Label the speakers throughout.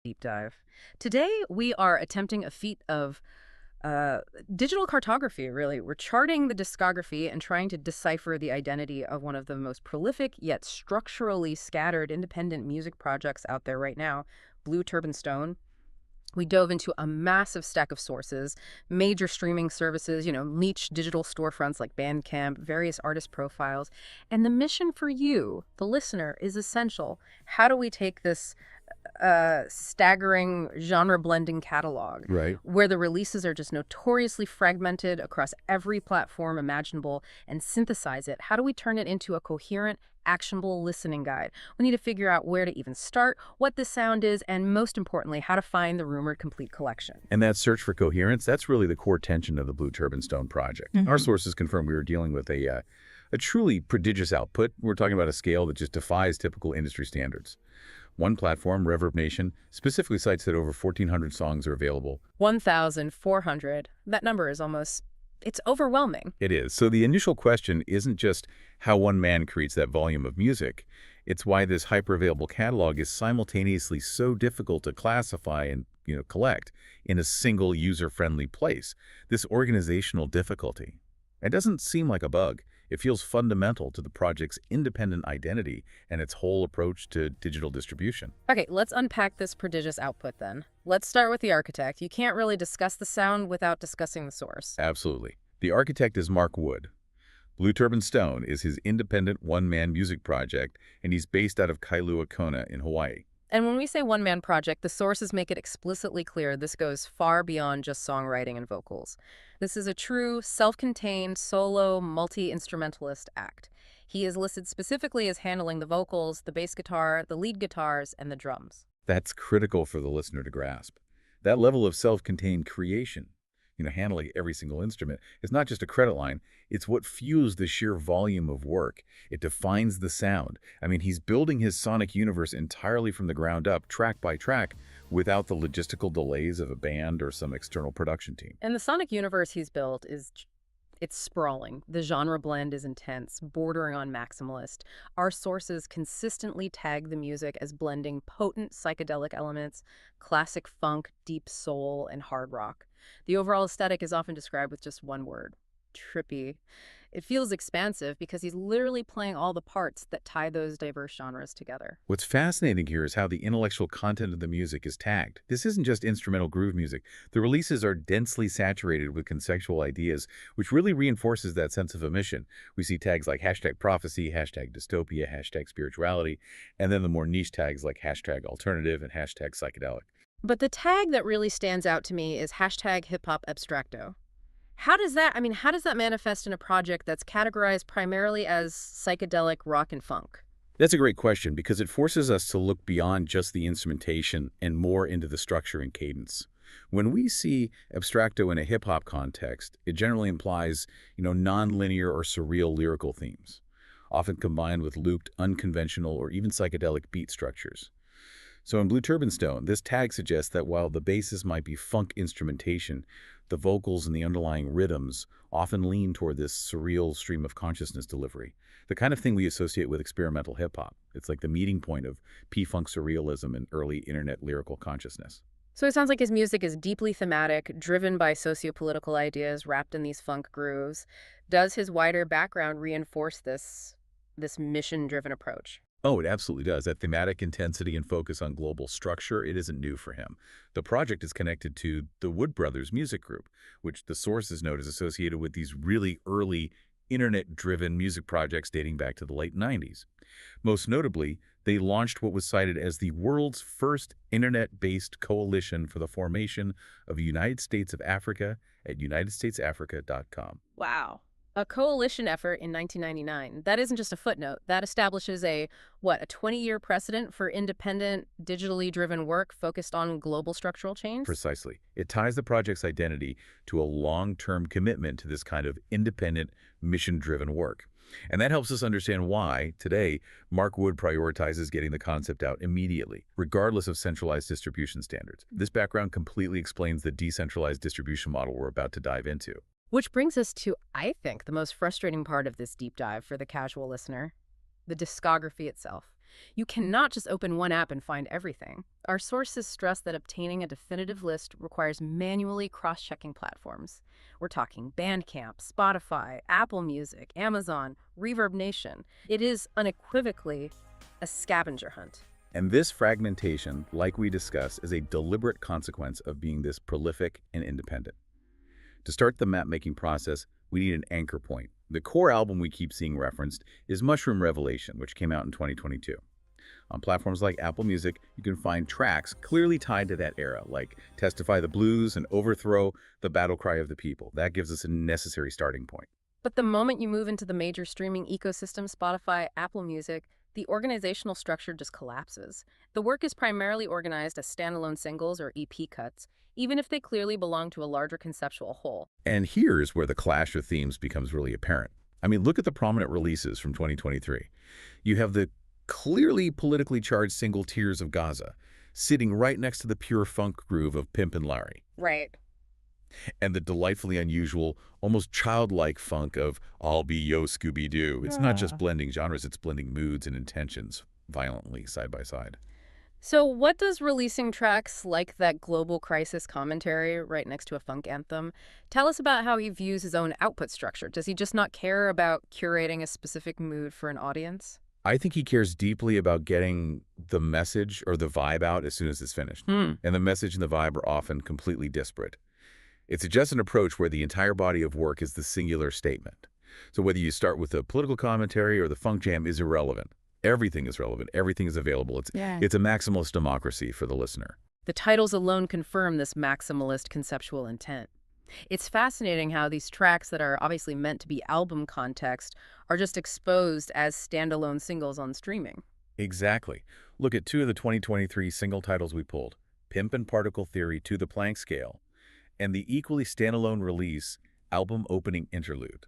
Speaker 1: Deep dive. Today, we are attempting a feat of uh, digital cartography, really. We're charting the discography and trying to decipher the identity of one of the most prolific yet structurally scattered independent music projects out there right now, Blue Turban Stone. We dove into a massive stack of sources, major streaming services, niche digital storefronts like Bandcamp, various artist profiles. And the mission for you, the listener, is essential. How do we take this staggering genre blending catalog
Speaker 2: Right.
Speaker 1: where the releases are just notoriously fragmented across every platform imaginable and synthesize it? How do we turn it into a coherent, actionable listening guide? We need to figure out where to even start, what the sound is, and most importantly, how to find the rumored complete collection.
Speaker 2: And that search for coherence, that's really the core tension of the Blue Turban Stone project. Our sources confirm we were dealing with a truly prodigious output. We're talking about a scale that just defies typical industry standards. One platform, Reverb Nation, specifically cites that over 1,400 songs are available.
Speaker 1: 1,400. That number is it's overwhelming.
Speaker 2: It is. So the initial question isn't just how one man creates that volume of music. It's why this hyper-available catalog is simultaneously so difficult to classify and collect in a single user-friendly place. This organizational difficulty. It doesn't seem like a bug. It feels fundamental to the project's independent identity and its whole approach to digital distribution.
Speaker 1: Okay, let's unpack this prodigious output then. Let's start with the architect. You can't really discuss the sound without discussing the source.
Speaker 2: Absolutely. The architect is Mark Wood. Blue Turban Stone is his independent one-man music project, and he's based out of Kailua Kona in Hawaii.
Speaker 1: And when we say one-man project, the sources make it explicitly clear this goes far beyond just songwriting and vocals. This is a true, self-contained, solo, multi-instrumentalist act. He is listed specifically as handling the vocals, the bass guitar, the lead guitars, and the drums.
Speaker 2: That's critical for the listener to grasp. That level of self-contained creation, handling every single instrument, is not just a credit line. It's what fuels the sheer volume of work. It defines the sound. I mean, he's building his sonic universe entirely from the ground up, track by track, without the logistical delays of a band or some external production team.
Speaker 1: And the sonic universe he's built it's sprawling. The genre blend is intense, bordering on maximalist. Our sources consistently tag the music as blending potent psychedelic elements, classic funk, deep soul, and hard rock. The overall aesthetic is often described with just one word: trippy. It feels expansive because he's literally playing all the parts that tie those diverse genres together.
Speaker 2: What's fascinating here is how the intellectual content of the music is tagged. This isn't just instrumental groove music. The releases are densely saturated with conceptual ideas, which really reinforces that sense of a mission. We see tags like hashtag prophecy, hashtag dystopia, hashtag spirituality, and then the more niche tags like hashtag alternative and hashtag psychedelic.
Speaker 1: But the tag that really stands out to me is hashtag hip hop abstracto. How does that manifest in a project that's categorized primarily as psychedelic rock and funk?
Speaker 2: That's a great question because it forces us to look beyond just the instrumentation and more into the structure and cadence. When we see abstracto in a hip-hop context, it generally implies, non-linear or surreal lyrical themes, often combined with looped, unconventional, or even psychedelic beat structures. So in Blue Turban Stone, this tag suggests that while the basis might be funk instrumentation, the vocals and the underlying rhythms often lean toward this surreal stream of consciousness delivery, the kind of thing we associate with experimental hip-hop. It's like the meeting point of P-funk surrealism and early internet lyrical consciousness.
Speaker 1: So it sounds like his music is deeply thematic, driven by sociopolitical ideas wrapped in these funk grooves. Does his wider background reinforce this mission-driven approach?
Speaker 2: Oh, it absolutely does. That thematic intensity and focus on global structure, it isn't new for him. The project is connected to the Wood Brothers music group, which the sources note is associated with these really early internet-driven music projects dating back to the late 90s. Most notably, they launched what was cited as the world's first internet-based coalition for the formation of the United States of Africa at unitedstatesafrica.com.
Speaker 1: Wow. A coalition effort in 1999. That isn't just a footnote. That establishes a 20-year precedent for independent, digitally driven work focused on global structural change?
Speaker 2: Precisely. It ties the project's identity to a long-term commitment to this kind of independent, mission-driven work. And that helps us understand why, today, Mark Wood prioritizes getting the concept out immediately, regardless of centralized distribution standards. This background completely explains the decentralized distribution model we're about to dive into.
Speaker 1: Which brings us to, I think, the most frustrating part of this deep dive for the casual listener: the discography itself. You cannot just open one app and find everything. Our sources stress that obtaining a definitive list requires manually cross-checking platforms. We're talking Bandcamp, Spotify, Apple Music, Amazon, Reverb Nation. It is unequivocally a scavenger hunt.
Speaker 2: And this fragmentation, like we discussed, is a deliberate consequence of being this prolific and independent. To start the map-making process, we need an anchor point. The core album we keep seeing referenced is Mushroom Revelation, which came out in 2022. On platforms like Apple Music, you can find tracks clearly tied to that era, like Testify the Blues and Overthrow, the Battle Cry of the People. That gives us a necessary starting point.
Speaker 1: But the moment you move into the major streaming ecosystem, Spotify, Apple Music, the organizational structure just collapses. The work is primarily organized as standalone singles or EP cuts, even if they clearly belong to a larger conceptual whole.
Speaker 2: And here's where the clash of themes becomes really apparent. I mean, look at the prominent releases from 2023. You have the clearly politically charged single Tears of Gaza, sitting right next to the pure funk groove of Pimp and Larry.
Speaker 1: Right.
Speaker 2: And the delightfully unusual, almost childlike funk of I'll Be Yo Scooby-Doo. It's not just blending genres, it's blending moods and intentions violently side by side.
Speaker 1: So what does releasing tracks like that global crisis commentary right next to a funk anthem tell us about how he views his own output structure? Does he just not care about curating a specific mood for an audience?
Speaker 2: I think he cares deeply about getting the message or the vibe out as soon as it's finished. And the message and the vibe are often completely disparate. It suggests an approach where the entire body of work is the singular statement. So whether you start with the political commentary or the funk jam is irrelevant. Everything is relevant. Everything is available. It's a maximalist democracy for the listener.
Speaker 1: The titles alone confirm this maximalist conceptual intent. It's fascinating how these tracks that are obviously meant to be album context are just exposed as standalone singles on streaming.
Speaker 2: Exactly. Look at two of the 2023 single titles we pulled, Pimp and Particle Theory to the Planck Scale, and the equally standalone release, Album Opening Interlude.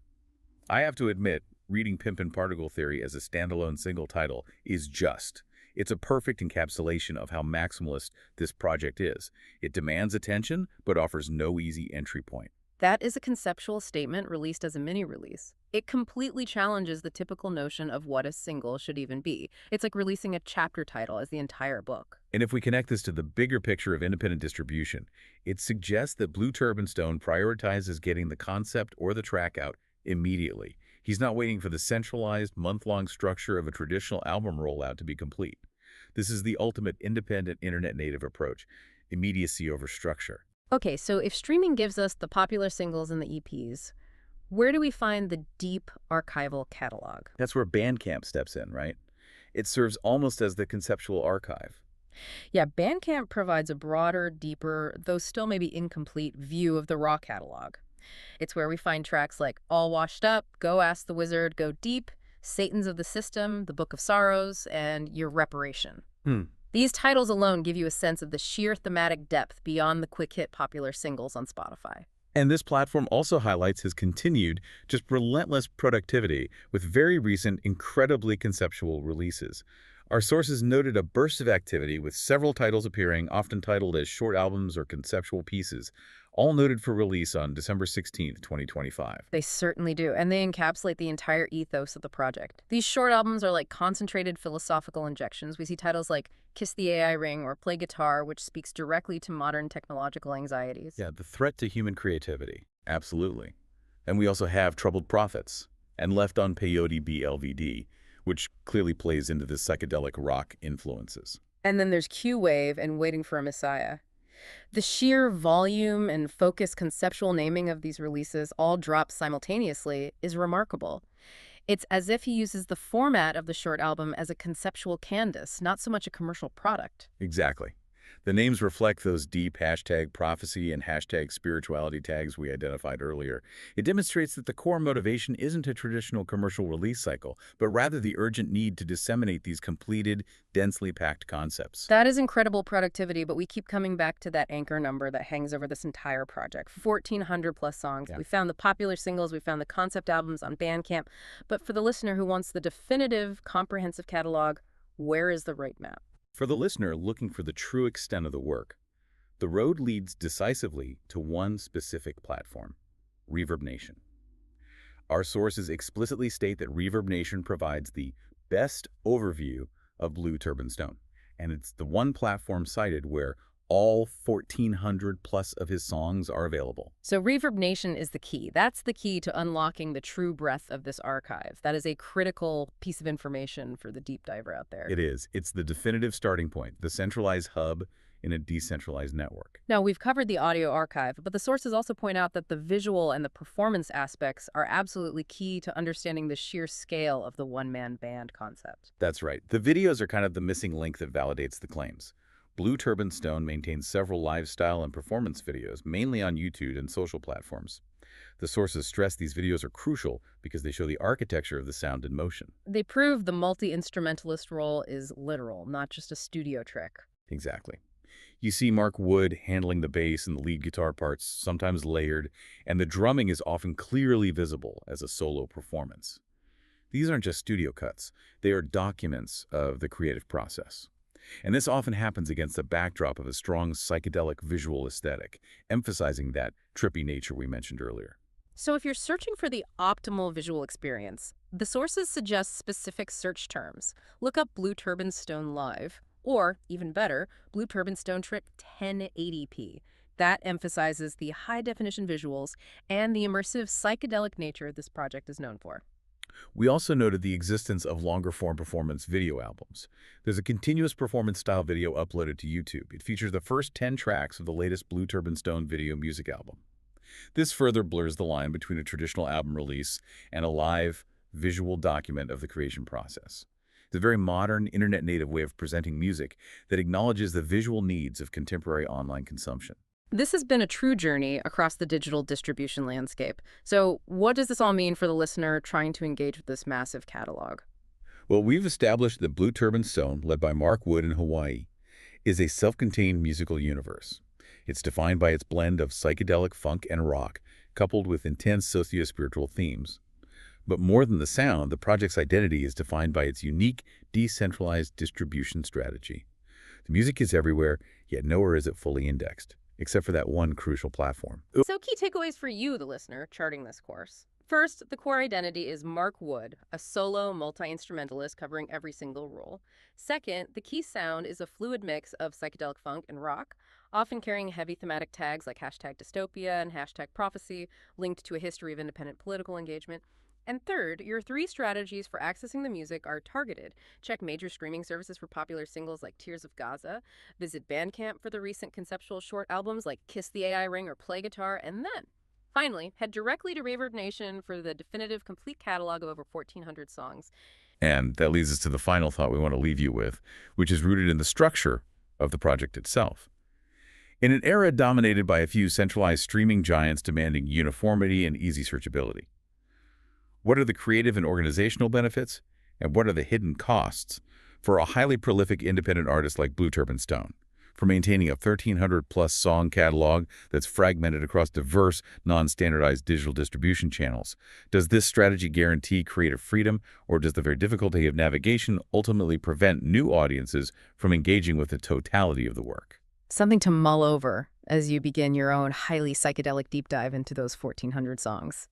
Speaker 2: I have to admit, reading Pimp and Particle Theory as a standalone single title is just. It's a perfect encapsulation of how maximalist this project is. It demands attention, but offers no easy entry point.
Speaker 1: That is a conceptual statement released as a mini-release. It completely challenges the typical notion of what a single should even be. It's like releasing a chapter title as the entire book.
Speaker 2: And if we connect this to the bigger picture of independent distribution, it suggests that Blue Turban Stone prioritizes getting the concept or the track out immediately. He's not waiting for the centralized, month-long structure of a traditional album rollout to be complete. This is the ultimate independent internet-native approach, immediacy over structure.
Speaker 1: Okay, so if streaming gives us the popular singles and the EPs, where do we find the deep archival catalog?
Speaker 2: That's where Bandcamp steps in, right? It serves almost as the conceptual archive.
Speaker 1: Yeah, Bandcamp provides a broader, deeper, though still maybe incomplete, view of the raw catalog. It's where we find tracks like All Washed Up, Go Ask the Wizard, Go Deep, Satans of the System, The Book of Sorrows, and Your Reparation. These titles alone give you a sense of the sheer thematic depth beyond the quick-hit popular singles on Spotify.
Speaker 2: And this platform also highlights his continued, just relentless productivity with very recent, incredibly conceptual releases. Our sources noted a burst of activity with several titles appearing, often titled as short albums or conceptual pieces, all noted for release on December 16th, 2025.
Speaker 1: They certainly do, and they encapsulate the entire ethos of the project. These short albums are like concentrated philosophical injections. We see titles like Kiss the AI Ring or Play Guitar, which speaks directly to modern technological anxieties.
Speaker 2: Yeah, the threat to human creativity. Absolutely. And we also have Troubled Prophets and Left on Peyote BLVD, which clearly plays into the psychedelic rock influences.
Speaker 1: And then there's Q-Wave and Waiting for a Messiah. The sheer volume and focused conceptual naming of these releases all dropped simultaneously is remarkable. It's as if he uses the format of the short album as a conceptual canvas, not so much a commercial product.
Speaker 2: Exactly. The names reflect those deep hashtag prophecy and hashtag spirituality tags we identified earlier. It demonstrates that the core motivation isn't a traditional commercial release cycle, but rather the urgent need to disseminate these completed, densely packed concepts.
Speaker 1: That is incredible productivity, but we keep coming back to that anchor number that hangs over this entire project. 1,400 plus songs.
Speaker 2: Yeah.
Speaker 1: We found the popular singles, we found the concept albums on Bandcamp, but for the listener who wants the definitive, comprehensive catalog, where is the right map?
Speaker 2: For the listener looking for the true extent of the work, the road leads decisively to one specific platform, Reverb Nation. Our sources explicitly state that Reverb Nation provides the best overview of Blue Turban Stone. And it's the one platform cited where all 1,400 plus of his songs are available.
Speaker 1: So Reverb Nation is the key. That's the key to unlocking the true breadth of this archive. That is a critical piece of information for the deep diver out there.
Speaker 2: It is. It's the definitive starting point, the centralized hub in a decentralized network.
Speaker 1: Now, we've covered the audio archive, but the sources also point out that the visual and the performance aspects are absolutely key to understanding the sheer scale of the one-man band concept.
Speaker 2: That's right. The videos are kind of the missing link that validates the claims. Blue Turban Stone maintains several lifestyle and performance videos, mainly on YouTube and social platforms. The sources stress these videos are crucial because they show the architecture of the sound in motion.
Speaker 1: They prove the multi-instrumentalist role is literal, not just a studio trick.
Speaker 2: Exactly. You see Mark Wood handling the bass and the lead guitar parts, sometimes layered, and the drumming is often clearly visible as a solo performance. These aren't just studio cuts. They are documents of the creative process. And this often happens against the backdrop of a strong psychedelic visual aesthetic, emphasizing that trippy nature we mentioned earlier.
Speaker 1: So if you're searching for the optimal visual experience, the sources suggest specific search terms. Look up Blue Turban Stone Live, or, even better, Blue Turban Stone Trip 1080p. That emphasizes the high-definition visuals and the immersive psychedelic nature this project is known for.
Speaker 2: We also noted the existence of longer-form performance video albums. There's a continuous performance-style video uploaded to YouTube. It features the first 10 tracks of the latest Blue Turban Stone video music album. This further blurs the line between a traditional album release and a live, visual document of the creation process. It's a very modern, internet-native way of presenting music that acknowledges the visual needs of contemporary online consumption.
Speaker 1: This has been a true journey across the digital distribution landscape. So what does this all mean for the listener trying to engage with this massive catalog?
Speaker 2: Well, we've established that Blue Turban Stone, led by Mark Wood in Hawaii, is a self-contained musical universe. It's defined by its blend of psychedelic funk and rock, coupled with intense socio-spiritual themes. But more than the sound, the project's identity is defined by its unique, decentralized distribution strategy. The music is everywhere, yet nowhere is it fully indexed, except for that one crucial platform.
Speaker 1: So key takeaways for you, the listener, charting this course. First, the core identity is Mark Wood, a solo multi-instrumentalist covering every single role. Second, the key sound is a fluid mix of psychedelic funk and rock, often carrying heavy thematic tags like #dystopia and #prophecy, linked to a history of independent political engagement. And third, your 3 strategies for accessing the music are targeted. Check major streaming services for popular singles like Tears of Gaza. Visit Bandcamp for the recent conceptual short albums like Kiss the AI Ring or Play Guitar. And then, finally, head directly to Reverb Nation for the definitive complete catalog of over 1,400 songs.
Speaker 2: And that leads us to the final thought we want to leave you with, which is rooted in the structure of the project itself. In an era dominated by a few centralized streaming giants demanding uniformity and easy searchability, what are the creative and organizational benefits, and what are the hidden costs for a highly prolific independent artist like Blue Turban Stone, for maintaining a 1,300-plus song catalog that's fragmented across diverse, non-standardized digital distribution channels? Does this strategy guarantee creative freedom, or does the very difficulty of navigation ultimately prevent new audiences from engaging with the totality of the work?
Speaker 1: Something to mull over as you begin your own highly psychedelic deep dive into those 1,400 songs.